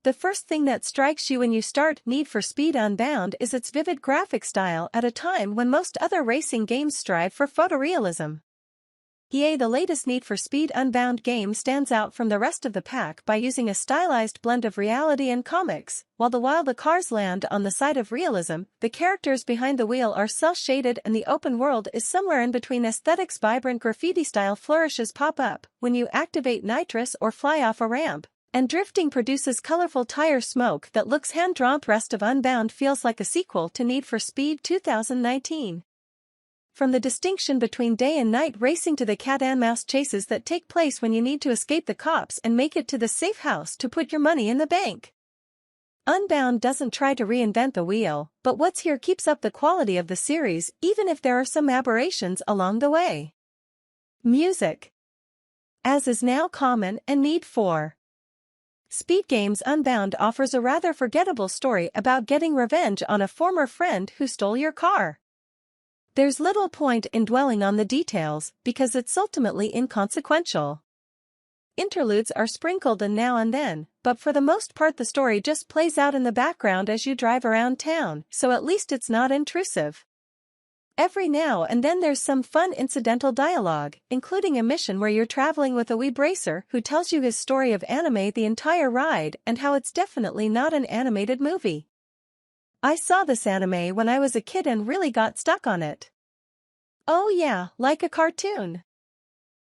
The first thing that strikes you when you start Need for Speed Unbound is its vivid graphic style at a time when most other racing games strive for photorealism. The latest Need for Speed Unbound game stands out from the rest of the pack by using a stylized blend of reality and comics. While the cars land on the side of realism, the characters behind the wheel are cel-shaded and the open world is somewhere in between aesthetics. Vibrant graffiti-style flourishes pop up when you activate nitrous or fly off a ramp, and drifting produces colorful tire smoke that looks hand-drawn. The rest of Unbound feels like a sequel to Need for Speed 2019. From the distinction between day and night racing to the cat-and-mouse chases that take place when you need to escape the cops and make it to the safe house to put your money in the bank. Unbound doesn't try to reinvent the wheel, but what's here keeps up the quality of the series even if there are some aberrations along the way. Music. As is now common and Need for Speed games, Unbound offers a rather forgettable story about getting revenge on a former friend who stole your car. There's little point in dwelling on the details because it's ultimately inconsequential. Interludes are sprinkled in now and then, but for the most part the story just plays out in the background as you drive around town, so at least it's not intrusive. Every now and then there's some fun incidental dialogue, including a mission where you're traveling with a wee bracer who tells you his story of anime the entire ride and how it's definitely not an animated movie. I saw this anime when I was a kid and really got stuck on it. Oh yeah, like a cartoon.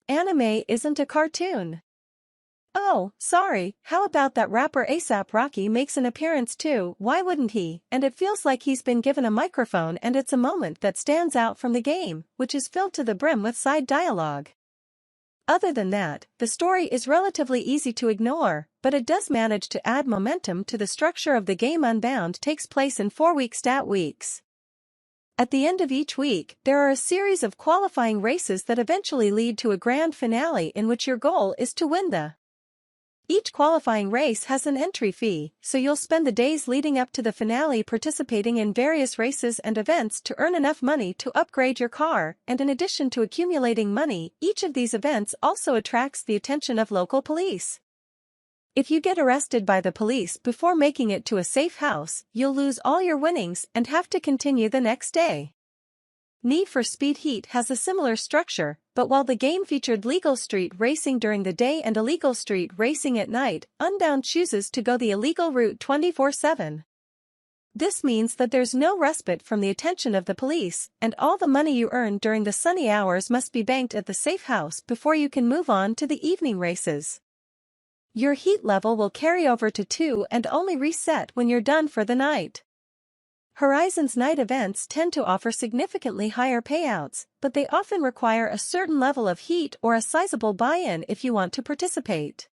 Anime isn't a cartoon. Oh, sorry, how about that rapper A$AP Rocky makes an appearance too? Why wouldn't he? And it feels like he's been given a microphone and it's a moment that stands out from the game, which is filled to the brim with side dialogue. Other than that, the story is relatively easy to ignore, but it does manage to add momentum to the structure of the game. Unbound takes place in 4-week stat weeks. At the end of each week, there are a series of qualifying races that eventually lead to a grand finale in which your goal is to win the. Each qualifying race has an entry fee, so you'll spend the days leading up to the finale participating in various races and events to earn enough money to upgrade your car, and in addition to accumulating money, each of these events also attracts the attention of local police. If you get arrested by the police before making it to a safe house, you'll lose all your winnings and have to continue the next day. Need for Speed Heat has a similar structure, but while the game featured legal street racing during the day and illegal street racing at night, Unbound chooses to go the illegal route 24/7. This means that there's no respite from the attention of the police, and all the money you earn during the sunny hours must be banked at the safe house before you can move on to the evening races. Your heat level will carry over to 2 and only reset when you're done for the night. Horizon's night events tend to offer significantly higher payouts, but they often require a certain level of heat or a sizable buy-in if you want to participate.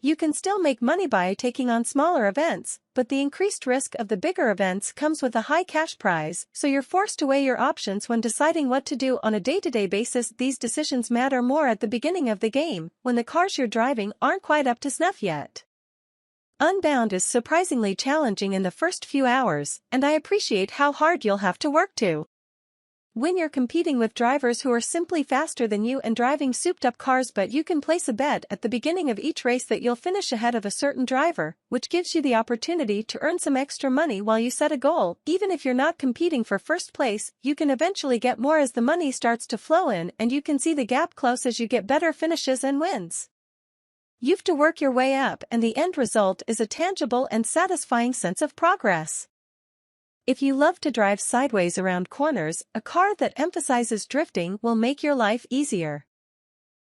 You can still make money by taking on smaller events, but the increased risk of the bigger events comes with a high cash prize, so you're forced to weigh your options when deciding what to do on a day-to-day basis. These decisions matter more at the beginning of the game, when the cars you're driving aren't quite up to snuff yet. Unbound is surprisingly challenging in the first few hours, and I appreciate how hard you'll have to work to win. You're competing with drivers who are simply faster than you and driving souped-up cars, but you can place a bet at the beginning of each race that you'll finish ahead of a certain driver, which gives you the opportunity to earn some extra money while you set a goal. Even if you're not competing for first place, you can eventually get more as the money starts to flow in, and you can see the gap close as you get better finishes and wins. You've to work your way up, and the end result is a tangible and satisfying sense of progress. If you love to drive sideways around corners, a car that emphasizes drifting will make your life easier.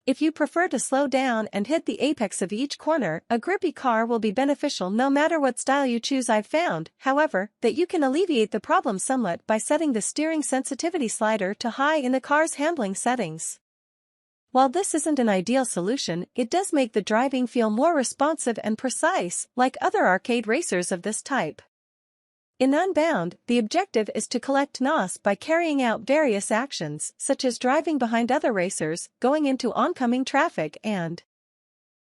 If you prefer to slow down and hit the apex of each corner, a grippy car will be beneficial no matter what style you choose. I've found, however, that you can alleviate the problem somewhat by setting the steering sensitivity slider to high in the car's handling settings. While this isn't an ideal solution, it does make the driving feel more responsive and precise, like other arcade racers of this type. In Unbound, the objective is to collect NOS by carrying out various actions, such as driving behind other racers, going into oncoming traffic, and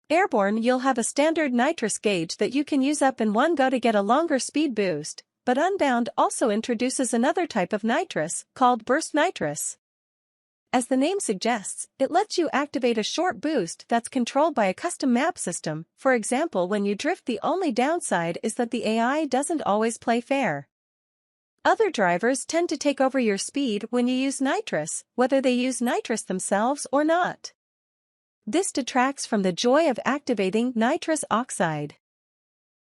airborne. You'll have a standard nitrous gauge that you can use up in one go to get a longer speed boost, but Unbound also introduces another type of nitrous, called burst nitrous. As the name suggests, it lets you activate a short boost that's controlled by a custom map system. For example, when you drift, the only downside is that the AI doesn't always play fair. Other drivers tend to take over your speed when you use nitrous, whether they use nitrous themselves or not. This detracts from the joy of activating nitrous oxide.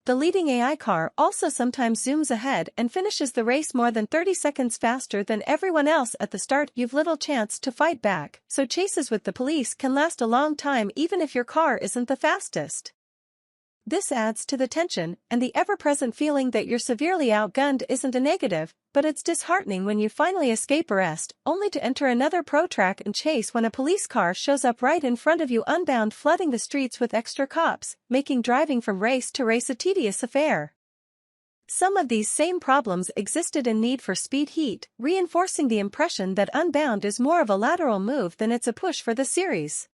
The leading AI car also sometimes zooms ahead and finishes the race more than 30 seconds faster than everyone else at the start. You've little chance to fight back, so chases with the police can last a long time even if your car isn't the fastest. This adds to the tension, and the ever-present feeling that you're severely outgunned isn't a negative, but it's disheartening when you finally escape arrest, only to enter another protract and chase when a police car shows up right in front of you unbound, flooding the streets with extra cops, making driving from race to race a tedious affair. Some of these same problems existed in Need for Speed Heat, reinforcing the impression that Unbound is more of a lateral move than it's a push for the series.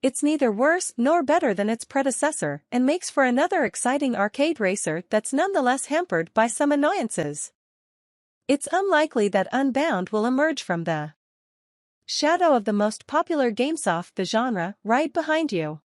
It's neither worse nor better than its predecessor and makes for another exciting arcade racer that's nonetheless hampered by some annoyances. It's unlikely that Unbound will emerge from the shadow of the most popular games off the genre right behind you.